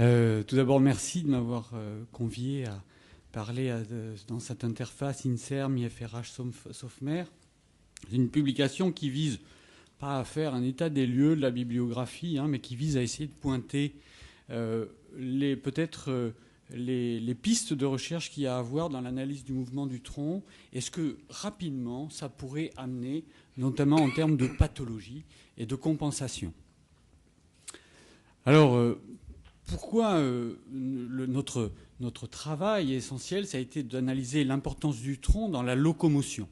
Tout d'abord, merci de m'avoir convié à parler dans cette interface INSERM, IFRH, SOFMER. C'est une publication qui vise pas à faire un état des lieux de la bibliographie, mais qui vise à essayer de pointer peut-être les pistes de recherche qu'il y a à avoir dans l'analyse du mouvement du tronc et ce que rapidement ça pourrait amener, notamment en termes de pathologie et de compensation. Alors, pourquoi notre travail essentiel, ça a été d'analyser l'importance du tronc dans la locomotion.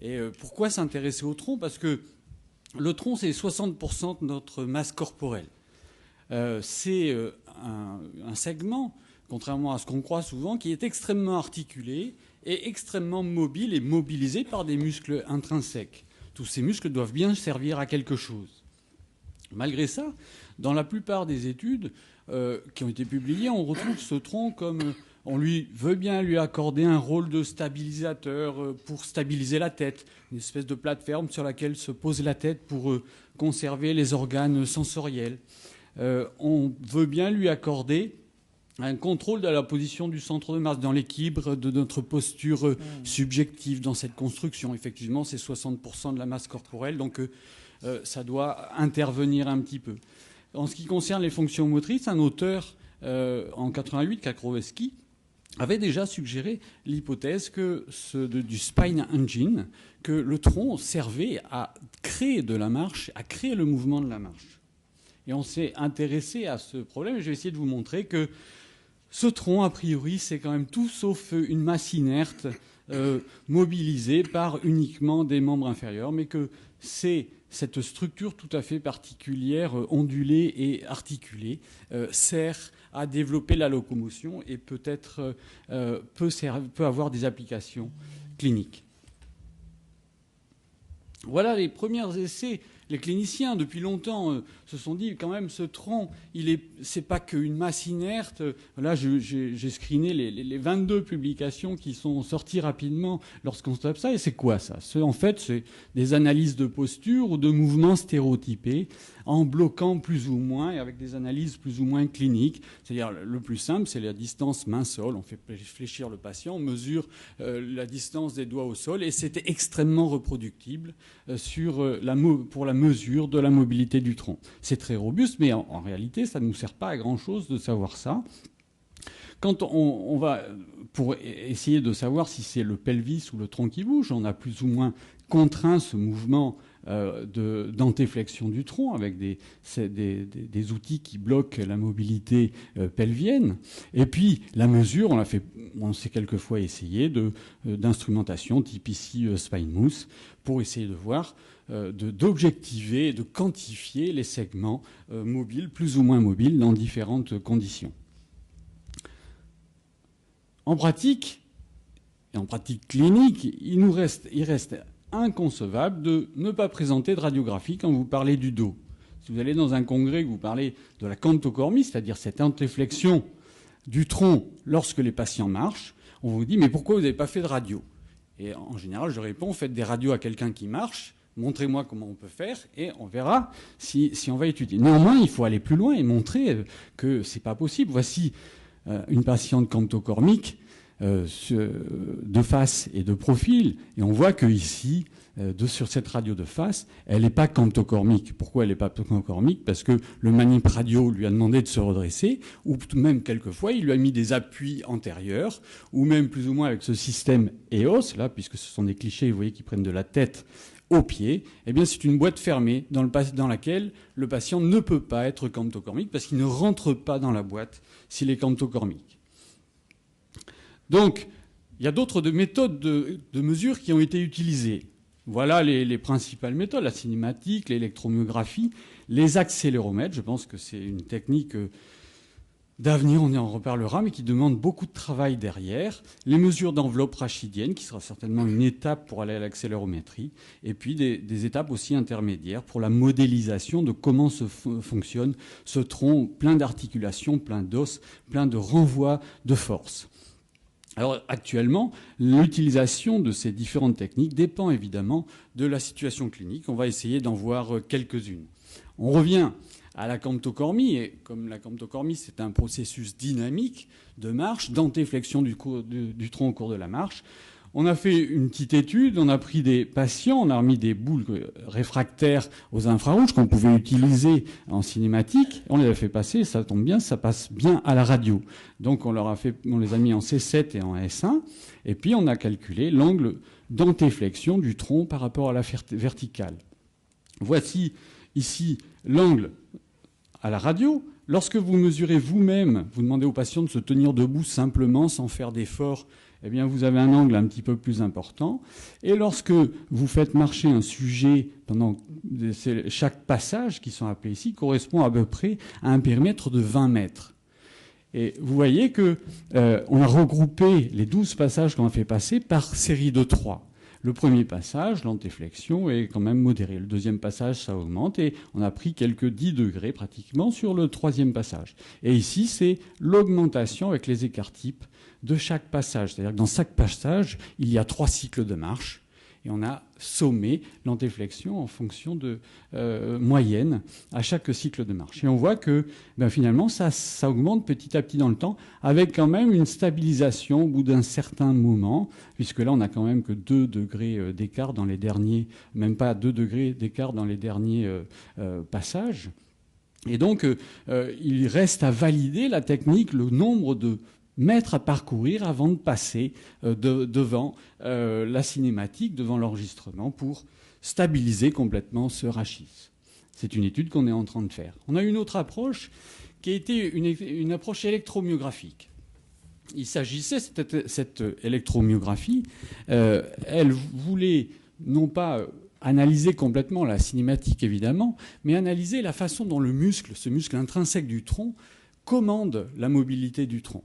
Et pourquoi s'intéresser au tronc? Parce que le tronc, c'est 60% de notre masse corporelle. C'est un segment, contrairement à ce qu'on croit souvent, qui est extrêmement articulé et extrêmement mobile et mobilisé par des muscles intrinsèques. Tous ces muscles doivent bien servir à quelque chose. Malgré ça, dans la plupart des études qui ont été publiées, on retrouve ce tronc comme on veut bien lui accorder un rôle de stabilisateur pour stabiliser la tête, une espèce de plateforme sur laquelle se pose la tête pour conserver les organes sensoriels. On veut bien lui accorder un contrôle de la position du centre de masse, dans l'équilibre de notre posture subjective dans cette construction. Effectivement, c'est 60% de la masse corporelle, donc ça doit intervenir un petit peu. En ce qui concerne les fonctions motrices, un auteur en 88, Kakrowski, avait déjà suggéré l'hypothèse du spine engine, que le tronc servait à créer de la marche, à créer le mouvement de la marche. Et on s'est intéressé à ce problème, et je vais essayer de vous montrer que ce tronc, a priori, c'est quand même tout sauf une masse inerte mobilisée par uniquement des membres inférieurs, mais que c'est cette structure tout à fait particulière, ondulée et articulée, sert à développer la locomotion et peut-être peut avoir des applications cliniques. Voilà les premiers essais. Les cliniciens, depuis longtemps, se sont dit quand même ce tronc, c'est pas qu'une masse inerte. Là, j'ai screené les 22 publications qui sont sorties rapidement lorsqu'on tape ça. Et c'est quoi ça? En fait, c'est des analyses de posture ou de mouvements stéréotypés en bloquant plus ou moins et avec des analyses plus ou moins cliniques. C'est-à-dire, le plus simple, c'est la distance main-sol. On fait fléchir le patient, on mesure la distance des doigts au sol et c'était extrêmement reproductible pour la mesure de la mobilité du tronc. C'est très robuste, mais en réalité, ça ne nous sert pas à grand-chose de savoir ça. Quand on va, pour essayer de savoir si c'est le pelvis ou le tronc qui bouge, on a plus ou moins contraint ce mouvement d'antéflexion du tronc avec des outils qui bloquent la mobilité pelvienne. Et puis, la mesure, on s'est quelquefois essayé d'instrumentation type ici SpineMousse pour essayer de voir d'objectiver, de quantifier les segments mobiles, plus ou moins mobiles, dans différentes conditions. En pratique, et en pratique clinique, il reste inconcevable de ne pas présenter de radiographie quand vous parlez du dos. Si vous allez dans un congrès, que vous parlez de la cantocormie, c'est-à-dire cette antéflexion du tronc lorsque les patients marchent, on vous dit « mais pourquoi vous n'avez pas fait de radio ?» Et en général, je réponds « faites des radios à quelqu'un qui marche, montrez-moi comment on peut faire et on verra si on va étudier. » Néanmoins, il faut aller plus loin et montrer que c'est pas possible. Voici une patiente cantocormique de face et de profil, et on voit que ici, sur cette radio de face, elle n'est pas cantocormique. Pourquoi elle n'est pas cantocormique? Parce que le manip radio lui a demandé de se redresser, ou même quelquefois il lui a mis des appuis antérieurs, ou même plus ou moins avec ce système EOS, là, puisque ce sont des clichés, vous voyez, qui prennent de la tête au pied. Eh bien, c'est une boîte fermée dans laquelle le patient ne peut pas être cantocormique parce qu'il ne rentre pas dans la boîte s'il est cantocormique. Donc, il y a d'autres méthodes de mesure qui ont été utilisées. Voilà les principales méthodes, la cinématique, l'électromyographie, les accéléromètres. Je pense que c'est une technique d'avenir, on en reparlera, mais qui demande beaucoup de travail derrière. Les mesures d'enveloppe rachidienne, qui sera certainement une étape pour aller à l'accélérométrie, et puis des étapes aussi intermédiaires pour la modélisation de comment fonctionne ce tronc plein d'articulations, plein d'os, plein de renvois de force. Alors actuellement, l'utilisation de ces différentes techniques dépend évidemment de la situation clinique. On va essayer d'en voir quelques-unes. On revient à la camptocormie. Et comme la camptocormie, c'est un processus dynamique de marche, d'antéflexion du tronc au cours de la marche. On a fait une petite étude, on a pris des patients, on a remis des boules réfractaires aux infrarouges qu'on pouvait utiliser en cinématique, on les a fait passer, ça tombe bien, ça passe bien à la radio. Donc on les a mis en C7 et en S1, et puis on a calculé l'angle d'antéflexion du tronc par rapport à la verticale. Voici ici l'angle à la radio. Lorsque vous mesurez vous-même, vous demandez aux patients de se tenir debout simplement sans faire d'effort, eh bien, vous avez un angle un petit peu plus important. Et lorsque vous faites marcher un sujet pendant chaque passage, qui sont appelés ici, correspond à peu près à un périmètre de 20 mètres. Et vous voyez que on a regroupé les 12 passages qu'on a fait passer par série de 3. Le premier passage, l'antéflexion, est quand même modéré. Le deuxième passage, ça augmente. Et on a pris quelques 10 degrés pratiquement sur le troisième passage. Et ici, c'est l'augmentation avec les écarts types de chaque passage. C'est-à-dire que dans chaque passage, il y a 3 cycles de marche. Et on a sommé l'antéflexion en fonction de moyenne à chaque cycle de marche. Et on voit que finalement, ça augmente petit à petit dans le temps, avec quand même une stabilisation au bout d'un certain moment, puisque là, on n'a quand même que 2 degrés d'écart dans les derniers, même pas 2 degrés d'écart dans les derniers passages. Et donc, il reste à valider la technique, le nombre de mètres à parcourir avant de passer devant la cinématique, devant l'enregistrement, pour stabiliser complètement ce rachis. C'est une étude qu'on est en train de faire. On a une autre approche qui a été une approche électromyographique. Il s'agissait, cette électromyographie, elle voulait non pas analyser complètement la cinématique, évidemment, mais analyser la façon dont le muscle, ce muscle intrinsèque du tronc, commande la mobilité du tronc.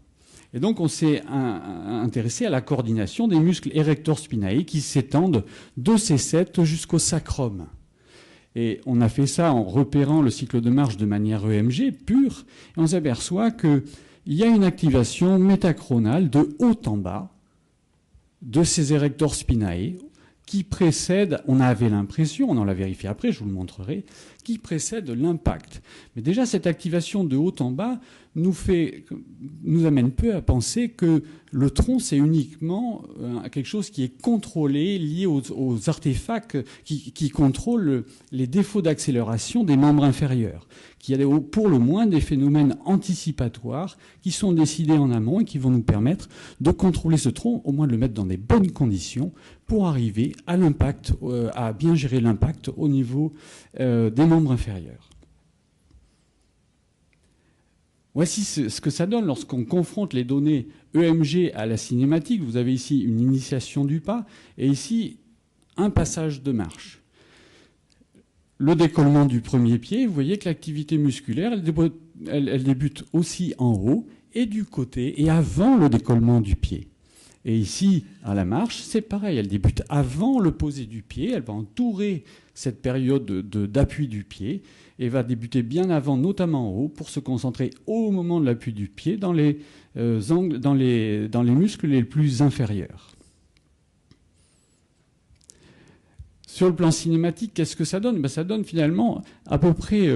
Et donc, on s'est intéressé à la coordination des muscles erectors spinae qui s'étendent de C7 jusqu'au sacrum. Et on a fait ça en repérant le cycle de marche de manière EMG pure. Et on s'aperçoit qu'il y a une activation métachronale de haut en bas de ces erectors spinae qui précède, on avait l'impression, on en l'a vérifié après, je vous le montrerai, qui précède l'impact. Mais déjà, cette activation de haut en bas nous amène peu à penser que le tronc, c'est uniquement quelque chose qui est contrôlé, lié aux artefacts qui contrôlent les défauts d'accélération des membres inférieurs, qu'il y a pour le moins des phénomènes anticipatoires qui sont décidés en amont et qui vont nous permettre de contrôler ce tronc, au moins de le mettre dans des bonnes conditions pour arriver à l'impact, à bien gérer l'impact au niveau des membres inférieurs. Voici ce que ça donne lorsqu'on confronte les données EMG à la cinématique. Vous avez ici une initiation du pas et ici un passage de marche. Le décollement du premier pied, vous voyez que l'activité musculaire, elle débute aussi en haut et du côté et avant le décollement du pied. Et ici, à la marche, c'est pareil. Elle débute avant le posé du pied. Elle va entourer cette période d'appui du pied et va débuter bien avant, notamment en haut, pour se concentrer au moment de l'appui du pied dans les muscles les plus inférieurs. Sur le plan cinématique, qu'est-ce que ça donne ? Ça donne finalement à peu près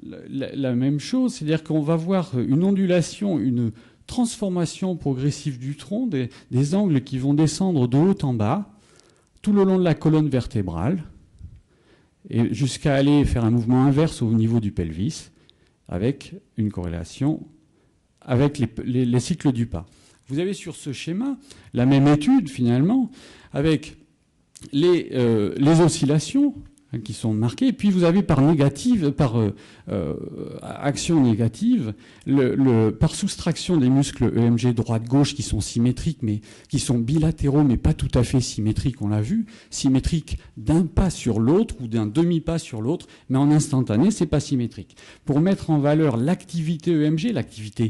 la même chose. C'est-à-dire qu'on va voir une ondulation, une transformation progressive du tronc, des angles qui vont descendre de haut en bas, tout le long de la colonne vertébrale, et jusqu'à aller faire un mouvement inverse au niveau du pelvis, avec une corrélation avec les cycles du pas. Vous avez sur ce schéma la même étude, finalement, avec les oscillations qui sont marquées, et puis vous avez par action négative, par soustraction des muscles EMG droite-gauche qui sont symétriques, mais qui sont bilatéraux, mais pas tout à fait symétriques, on l'a vu, symétriques d'un pas sur l'autre ou d'un demi-pas sur l'autre, mais en instantané, c'est pas symétrique. Pour mettre en valeur l'activité EMG, l'activité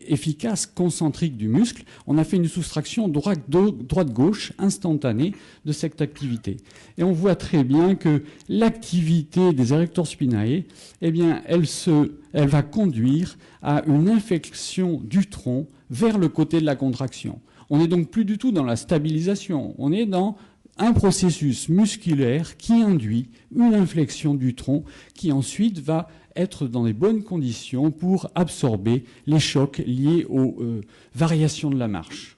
efficace, concentrique du muscle, on a fait une soustraction droite-gauche instantanée de cette activité. Et on voit très bien que l'activité des erectors spinae, eh bien, elle va conduire à une inflexion du tronc vers le côté de la contraction. On n'est donc plus du tout dans la stabilisation, on est dans un processus musculaire qui induit une inflexion du tronc qui ensuite va être dans les bonnes conditions pour absorber les chocs liés aux variations de la marche.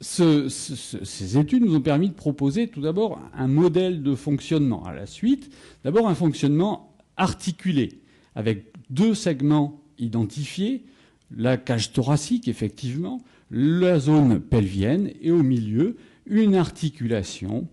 Ces études nous ont permis de proposer tout d'abord un modèle de fonctionnement. À la suite, d'abord un fonctionnement articulé, avec 2 segments identifiés, la cage thoracique, effectivement, la zone pelvienne, et au milieu, une articulation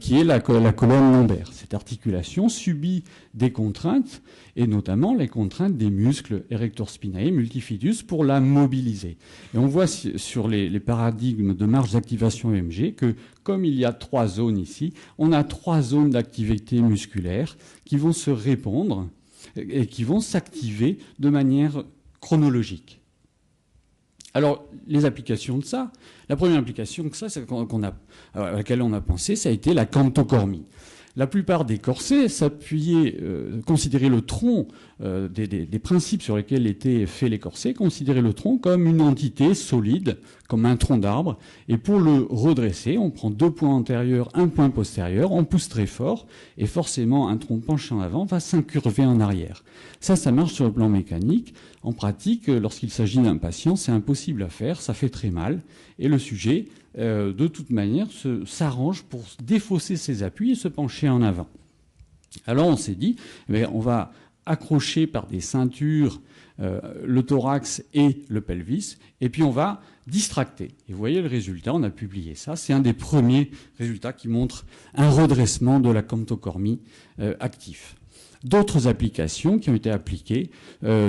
qui est la colonne lombaire. Cette articulation subit des contraintes, et notamment les contraintes des muscles erector spinae multifidus pour la mobiliser. Et on voit sur les paradigmes de marge d'activation EMG que, comme il y a 3 zones ici, on a 3 zones d'activité musculaire qui vont se répondre et qui vont s'activer de manière chronologique. Alors, les applications de ça, la première application que ça, à laquelle on a pensé, ça a été la cantocormie. La plupart des corsets s'appuyaient, considéraient le tronc, des principes sur lesquels étaient faits les corsets, considéraient le tronc comme une entité solide, comme un tronc d'arbre. Et pour le redresser, on prend 2 points antérieurs, 1 point postérieur, on pousse très fort, et forcément un tronc penché en avant va s'incurver en arrière. Ça marche sur le plan mécanique. En pratique, lorsqu'il s'agit d'un patient, c'est impossible à faire, ça fait très mal, et le sujet, de toute manière, s'arrange pour défausser ses appuis et se pencher en avant. Alors on s'est dit, on va accrocher par des ceintures le thorax et le pelvis, et puis on va distracter. Et vous voyez le résultat, on a publié ça, c'est un des premiers résultats qui montre un redressement de la cantocormie actif. D'autres applications qui ont été appliquées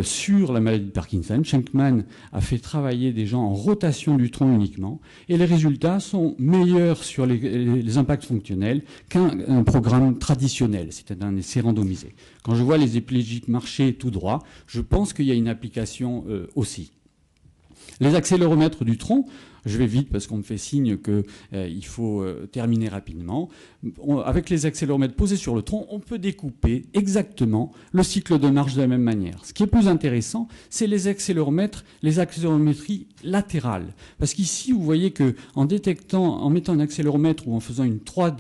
sur la maladie de Parkinson. Schenkman a fait travailler des gens en rotation du tronc uniquement, et les résultats sont meilleurs sur les impacts fonctionnels qu'un programme traditionnel, c'est un essai randomisé. Quand je vois les hépiplégiques marcher tout droit, je pense qu'il y a une application aussi. Les accéléromètres du tronc, je vais vite parce qu'on me fait signe qu'il faut terminer rapidement. Avec les accéléromètres posés sur le tronc, on peut découper exactement le cycle de marche de la même manière. Ce qui est plus intéressant, c'est les accélérométries latérales. Parce qu'ici, vous voyez qu'en mettant un accéléromètre ou en faisant une 3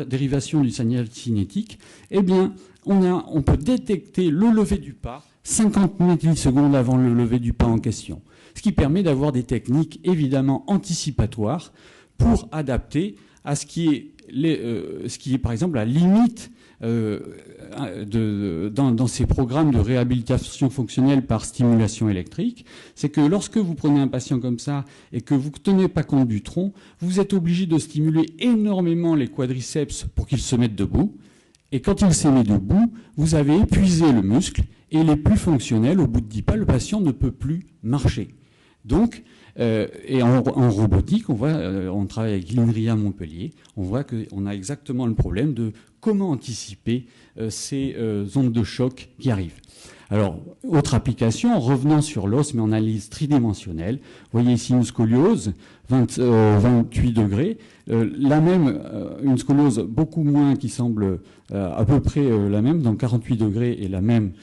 dérivation du signal cinétique, eh bien, on peut détecter le lever du pas 50 millisecondes avant le lever du pas en question. Ce qui permet d'avoir des techniques évidemment anticipatoires pour adapter à ce qui est par exemple la limite dans ces programmes de réhabilitation fonctionnelle par stimulation électrique. C'est que lorsque vous prenez un patient comme ça et que vous ne tenez pas compte du tronc, vous êtes obligé de stimuler énormément les quadriceps pour qu'ils se mettent debout. Et quand il s'est mis debout, vous avez épuisé le muscle, et il est plus fonctionnel. Au bout de 10 pas, le patient ne peut plus marcher. Donc, et en robotique, on travaille avec l'INRIA Montpellier, on voit qu'on a exactement le problème de comment anticiper ces ondes de choc qui arrivent. Alors, autre application, en revenant sur l'os, mais en analyse tridimensionnelle, vous voyez ici une scoliose, 28 degrés, une scoliose beaucoup moins qui semble à peu près la même, donc 48 degrés et la même.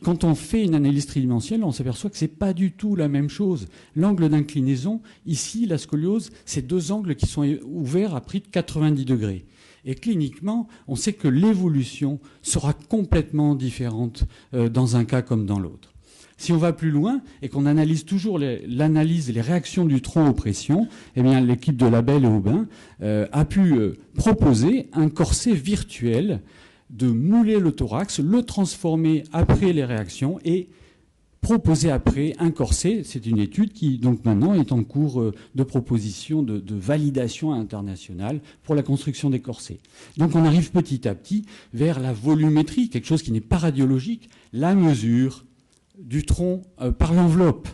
Quand on fait une analyse tridimensionnelle, on s'aperçoit que ce n'est pas du tout la même chose. L'angle d'inclinaison, ici, la scoliose, c'est 2 angles qui sont ouverts à près de 90 degrés. Et cliniquement, on sait que l'évolution sera complètement différente dans un cas comme dans l'autre. Si on va plus loin et qu'on analyse toujours les réactions du tronc aux pressions, eh bien, l'équipe de Labelle et Aubin a pu proposer un corset virtuel de mouler le thorax, le transformer après les réactions et proposer après un corset. C'est une étude qui, donc, maintenant est en cours de proposition de validation internationale pour la construction des corsets. Donc on arrive petit à petit vers la volumétrie, quelque chose qui n'est pas radiologique, la mesure du tronc par l'enveloppe.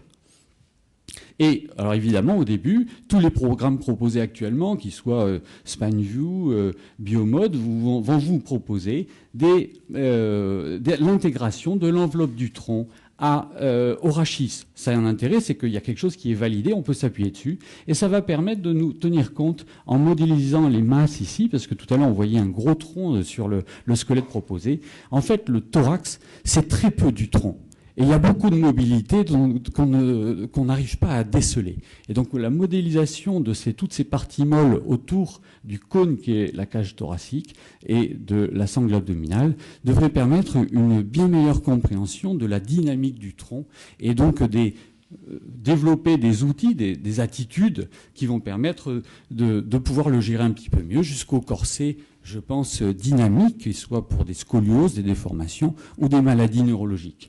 Et alors évidemment, au début, tous les programmes proposés actuellement, qu'ils soient SpineView, Biomode, vont vous proposer l'intégration de l'enveloppe du tronc au rachis. Ça a un intérêt, c'est qu'il y a quelque chose qui est validé, on peut s'appuyer dessus, et ça va permettre de nous tenir compte en modélisant les masses ici, parce que tout à l'heure on voyait un gros tronc sur le squelette proposé. En fait, le thorax, c'est très peu du tronc. Et il y a beaucoup de mobilité qu'on n'arrive pas à déceler. Et donc la modélisation de toutes ces parties molles autour du cône qui est la cage thoracique et de la sangle abdominale devrait permettre une bien meilleure compréhension de la dynamique du tronc et donc développer des outils, des attitudes qui vont permettre de pouvoir le gérer un petit peu mieux jusqu'au corset, je pense, dynamique, qu'il soit pour des scolioses, des déformations ou des maladies neurologiques.